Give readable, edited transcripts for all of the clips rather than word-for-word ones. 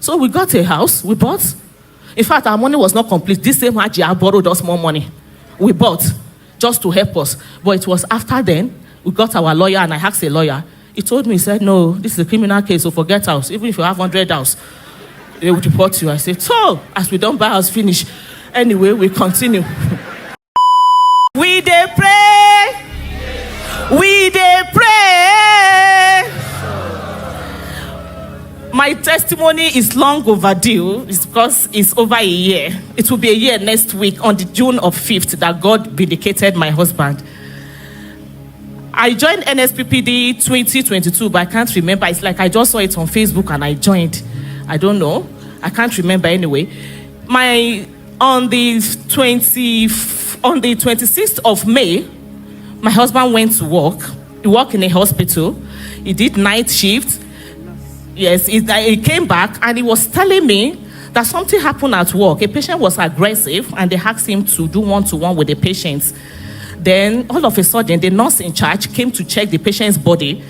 So we got a house, we bought. In fact, our money was not complete. This same Hajia borrowed us more money. We bought just to help us. But it was after then, we got our lawyer, and I asked a lawyer. He told me, he said, no, this is a criminal case, so forget house. Even if you have 100 house, they will report you. I said, so, as we don't buy house, finish. Anyway, we continue. We dey pray. We dey pray. My testimony is long overdue. It's because it's over a year. It will be a year next week on the June 5th that God vindicated my husband. I joined NSPPD 2022, but I can't remember. It's like I just saw it on Facebook and I joined. I don't know. I can't remember anyway. On the 26th of May, my husband went to work. He worked in a hospital. He did night shift. Yes, he came back and he was telling me that something happened at work. A patient was aggressive and they asked him to do one-to-one with the patient. Then all of a sudden, the nurse in charge came to check the patient's body.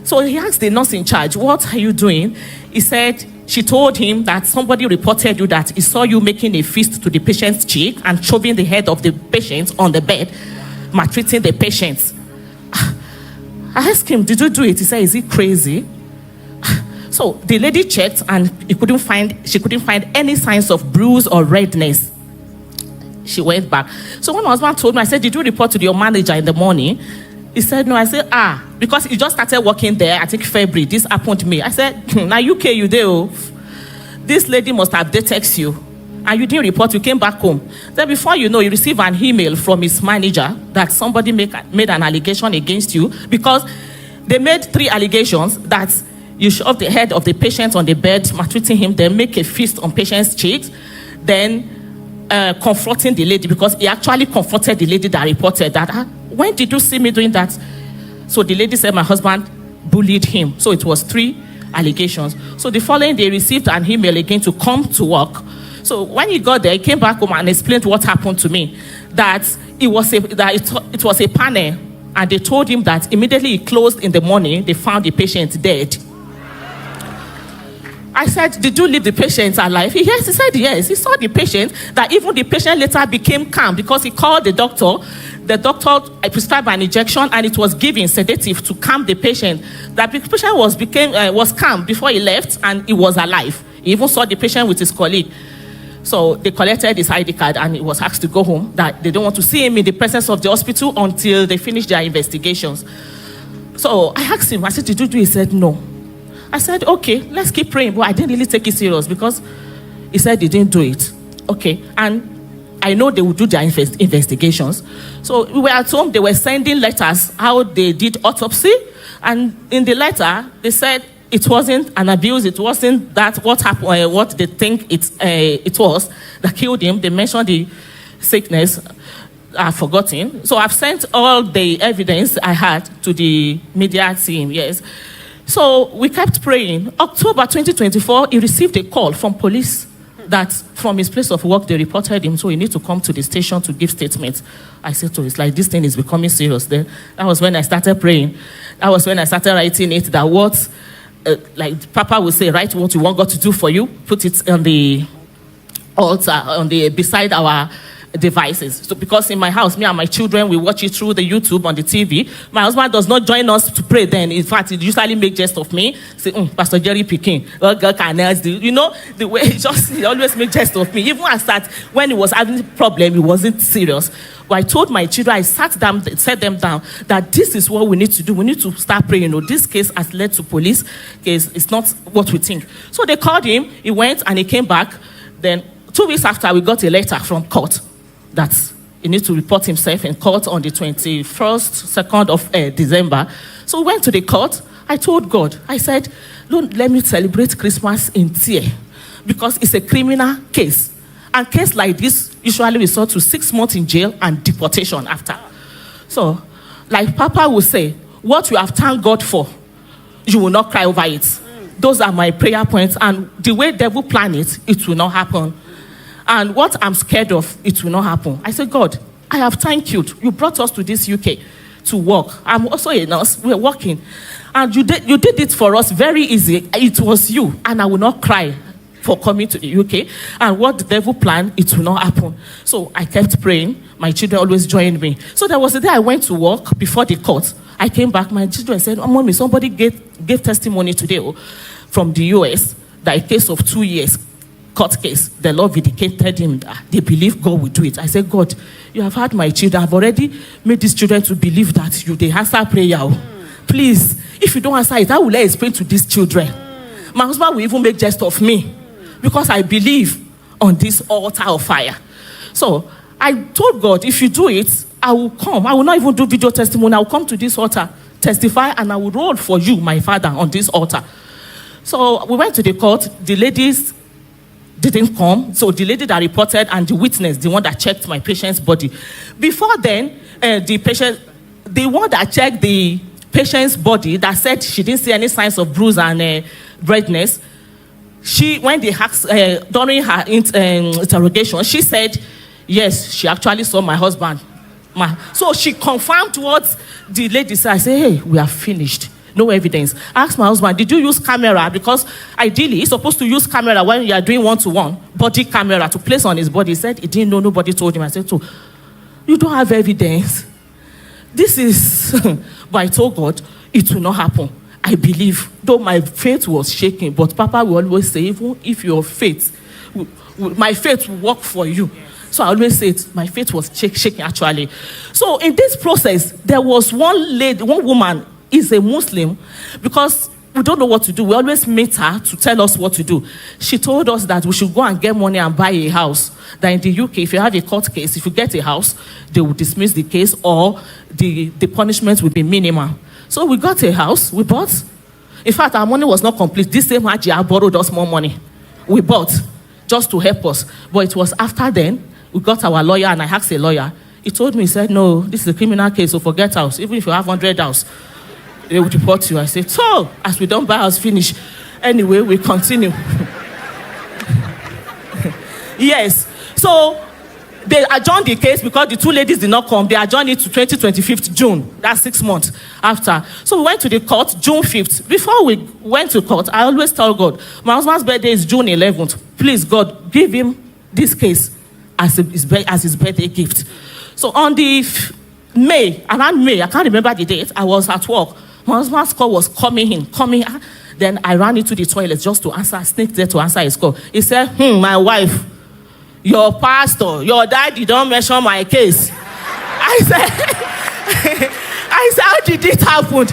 So he asked the nurse in charge, what are you doing? He said, she told him that somebody reported you that he saw you making a fist to the patient's cheek and shoving the head of the patient on the bed, maltreating the patient. I asked him, did you do it? He said, is he crazy? So the lady checked and she couldn't find any signs of bruise or redness. She went back. So when my husband told me, I said, did you report to your manager in the morning? He said, no. I said, because he just started working there, I think February. This happened to me. I said, now UK, you there. This lady must have detected you. And you didn't report, you came back home. Then before you know, you receive an email from his manager that somebody made an allegation against you because they made 3 allegations that you shove the head of the patient on the bed, maltreating him, then make a fist on patient's cheeks, then confronting the lady because he actually confronted the lady that reported that. When did you see me doing that? So the lady said my husband bullied him. So it was 3 allegations. So the following day, received an email again to come to work. So when he got there, he came back home and explained what happened to me. That it was a panel, and they told him that immediately he closed in the morning, they found the patient dead. I said, did you leave the patient alive? Yes, he said yes. He saw the patient, that even the patient later became calm because he called the doctor. The doctor prescribed an injection and it was given sedative to calm the patient. That the patient was calm before he left and he was alive. He even saw the patient with his colleague. So they collected his ID card and he was asked to go home, that they don't want to see him in the presence of the hospital until they finish their investigations. So I asked him, I said, did you do it? He said, no. I said, okay, let's keep praying. But I didn't really take it serious because he said he didn't do it. Okay, and I know they would do their investigations. So we were at home, they were sending letters, how they did autopsy. And in the letter, they said it wasn't an abuse, it wasn't that what happened, what they think it was that killed him. They mentioned the sickness, I've forgotten. So I've sent all the evidence I had to the media team, yes. So we kept praying. October 2024, he received a call from police that from his place of work, they reported him, so he needs to come to the station to give statements. I said to him, it's like, this thing is becoming serious. Then that was when I started praying. That was when I started writing it, that what, like Papa would say, write what you want God to do for you, put it on the altar, beside our devices. So because in my house, me and my children, we watch it through the YouTube on the TV. My husband does not join us to pray then. In fact, he usually make jest of me. Say, Pastor Jerry Pikin, what God can else do? You know, the way he always make jest of me. Even at that, when he was having a problem, he wasn't serious. But I told my children, I set them down, that this is what we need to do. We need to start praying. You know, this case has led to police case. It's not what we think. So they called him. He went and he came back. Then 2 weeks after, we got a letter from court that he needs to report himself in court on the 2nd of December. So we went to the court. I told God, I said, Lord, let me celebrate Christmas in tear because it's a criminal case. And case like this usually resort to 6 months in jail and deportation after. So, like Papa will say, what you have thanked God for, you will not cry over it. Those are my prayer points. And the way devil plan it, it will not happen. And what I'm scared of, it will not happen. I said, God, I have thanked you. You brought us to this UK to work. I'm also a nurse. We're working. And you did it for us very easy. It was you. And I will not cry. for coming to the UK. And what the devil planned, it will not happen. So I kept praying. My children always joined me. So there was a day I went to work before the court. I came back. My children said, "Oh, Mommy, somebody gave testimony today from the US that a case of 2 years court case, the Lord vindicated him. They believe God will do it." I said, "God, you have had my children. I've already made these children to believe that they answer prayer. Please, if you don't answer it, I will let explain to these children. My husband will even make jest of me because I believe on this altar of fire." So I told God, if you do it, I will come. I will not even do video testimony. I will come to this altar, testify, and I will roll for you, my father, on this altar. So we went to the court. The ladies didn't come. So the lady that reported and the witness, the one that checked my patient's body. Before then, the one that checked the patient's body that said she didn't see any signs of bruise and redness, when they asked during her interrogation, she said, yes, she actually saw my husband. So she confirmed what the lady said. I said, hey, we are finished. No evidence. I asked my husband, did you use camera? Because ideally, he's supposed to use camera when you are doing one-to-one, body camera to place on his body. He said he didn't know, nobody told him. I said, so you don't have evidence. This is, but I told God, it will not happen. I believe, though my faith was shaking, but Papa will always say, even if your faith, my faith will work for you. So I always say it, my faith was shaking actually. So in this process, there was one woman, is a Muslim, because we don't know what to do. We always meet her to tell us what to do. She told us that we should go and get money and buy a house. That in the UK, if you have a court case, if you get a house, they will dismiss the case or the punishment will be minimal. So we got a house, we bought. In fact, our money was not complete. This same Hajia borrowed us more money. We bought just to help us. But it was after then, we got our lawyer, and I asked a lawyer. He told me, he said, no, this is a criminal case, so forget house. Even if you have 100 house, they will deport you. I said, so, as we don't buy house, finish. Anyway, we continue. Yes. So, they adjourned the case because the two ladies did not come. They adjourned it to 25th June. That's 6 months after. So, we went to the court June 5th. Before we went to court, I always tell God, my husband's birthday is June 11th. Please, God, give him this case as his birthday gift. So, on the around May, I can't remember the date, I was at work. My husband's call was coming. Then I ran into the toilet just to answer, sneaked there to answer his call. He said, my wife, your pastor, your daddy don't mention my case. I said, how did it happen?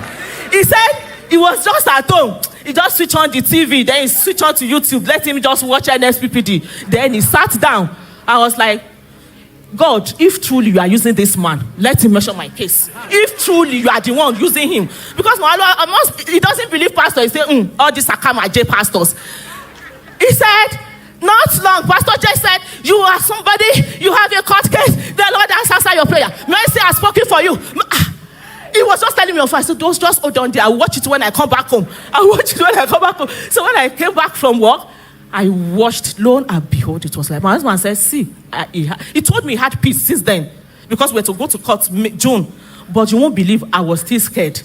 He said, he was just at home. He just switched on the TV, then he switched on to YouTube. Let him just watch NSPPD. Then he sat down. I was like, God, if truly you are using this man, let him measure my case. If truly you are the one using him. Because he doesn't believe pastor. He said, all these Akama J pastors. He said, not long, Pastor J said, you are somebody, you have a court case, the Lord has answered your prayer. Mercy has spoken for you. He was just telling me on fire. So don't just hold on there. I'll watch it when I come back home. So when I came back from work, I watched, lo and behold, it was like, my husband said, see, he told me he had peace since then, because we were to go to court June, but you won't believe I was still scared.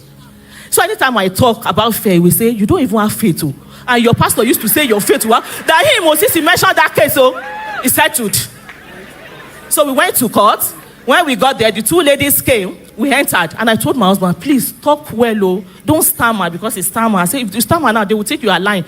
So anytime I talk about faith, we say, you don't even have faith. And your pastor used to say your faith, that he Moses, he mentioned that case, he settled. So we went to court. When we got there, the two ladies came, we entered, and I told my husband, please talk well, don't stammer, because he stammer. I said, if you stammer now, they will take you a line.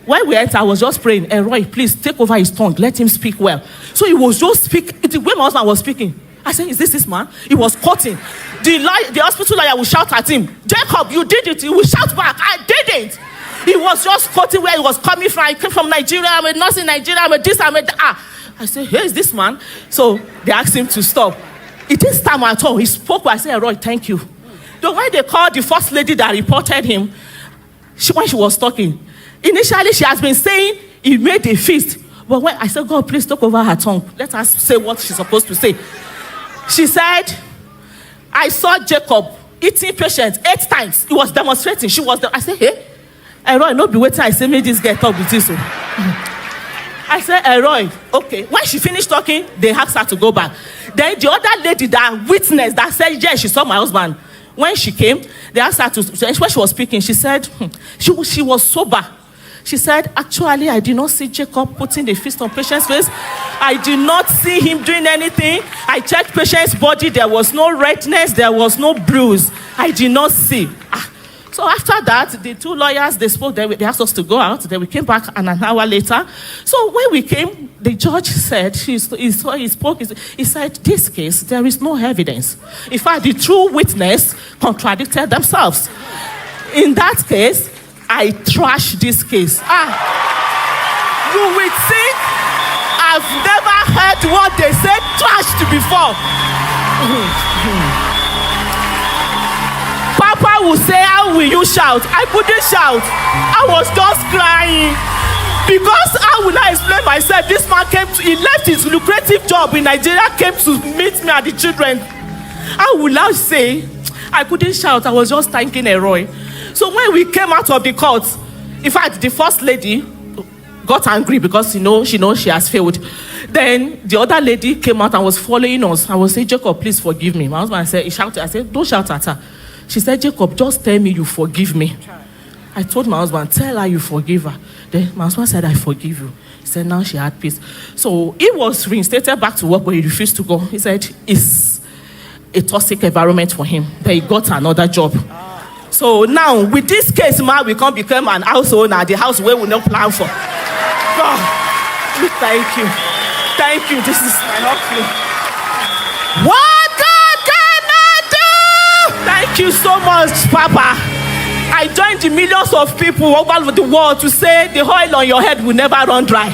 When we entered, I was just praying, Roy, please take over his tongue. Let him speak well. So he was just speaking. The way my husband was speaking, I said, is this man? He was cutting. The hospital lawyer will shout at him, Jacob, you did it. He will shout back, I didn't. He was just cutting where he was coming from. I came from Nigeria. I'm a nurse in Nigeria. I'm a this, I'm a that. I said, here is this man. So they asked him to stop. He didn't stammer at all. He spoke. I said, Roy, thank you. The way they called the first lady that reported him, when she was talking, initially, she has been saying he made a feast. But when I said, God, please talk over her tongue. Let us say what she's supposed to say. She said, I saw Jacob eating patients 8 times. He was demonstrating. I said, hey, Roy, not be waiting. I said, make this girl talk with this. I said, Roy, okay. When she finished talking, they asked her to go back. Then the other lady that witnessed, that said, yes, she saw my husband. When she came, they asked her to, when she was speaking, she said, she was sober. She said, actually, I did not see Jacob putting the fist on patient's face. I did not see him doing anything. I checked patient's body. There was no redness. There was no bruise. I did not see. So after that, the two lawyers, they spoke. They asked us to go out. Then we came back an hour later. So when we came, the judge said, he spoke. He said, this case, there is no evidence. In fact, the true witness contradicted themselves. In that case, I trashed this case. You will think I've never heard what they said trashed before. Papa will say, how will you shout? I couldn't shout. I was just crying. Because how will I explain myself? This man he left his lucrative job in Nigeria, came to meet me and the children. How will I say? I couldn't shout. I was just thanking EL-ROI. So when we came out of the court, in fact, the first lady got angry because she knows she has failed. Then the other lady came out and was following us. I was saying, Jacob, please forgive me. My husband said, he shouted. I said, don't shout at her. She said, Jacob, just tell me you forgive me. I told my husband, tell her you forgive her. Then my husband said, I forgive you. He said, now she had peace. So he was reinstated back to work, but he refused to go. He said, it's a toxic environment for him. Then he got another job. So now, with this case, man, we can't become an house owner, the house where we not plan for. God, thank you. Thank you. This is my offering. What God cannot do! Thank you so much, Papa. I joined the millions of people all over the world to say the oil on your head will never run dry.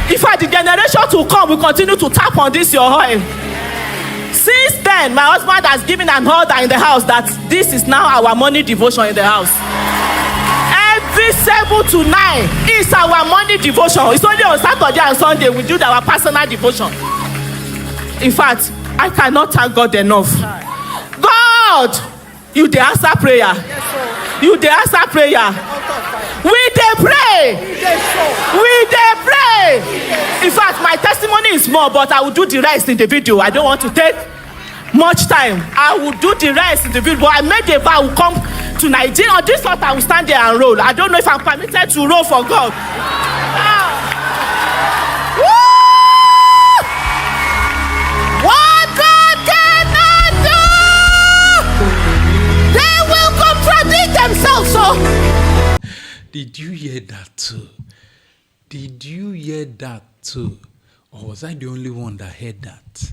In fact, the generation to come will continue to tap on this your oil. Since then, my husband has given an order in the house that this is now our morning devotion in the house. Every 7 to 9 is our morning devotion. It's only on Saturday and Sunday we do our personal devotion. In fact, I cannot thank God enough. God, you dey answer prayer. You dey answer prayer. We dey pray. We dey pray. In fact, my testimony is small, but I will do the rest in the video. I don't want to take much time. I will do the rest in the video. But I made a vow I will come to Nigeria. On this spot, I will stand there and roll. I don't know if I'm permitted to roll for God. What God cannot do, they will contradict themselves. So, did you hear that too? Did you hear that too? Or was I the only one that heard that?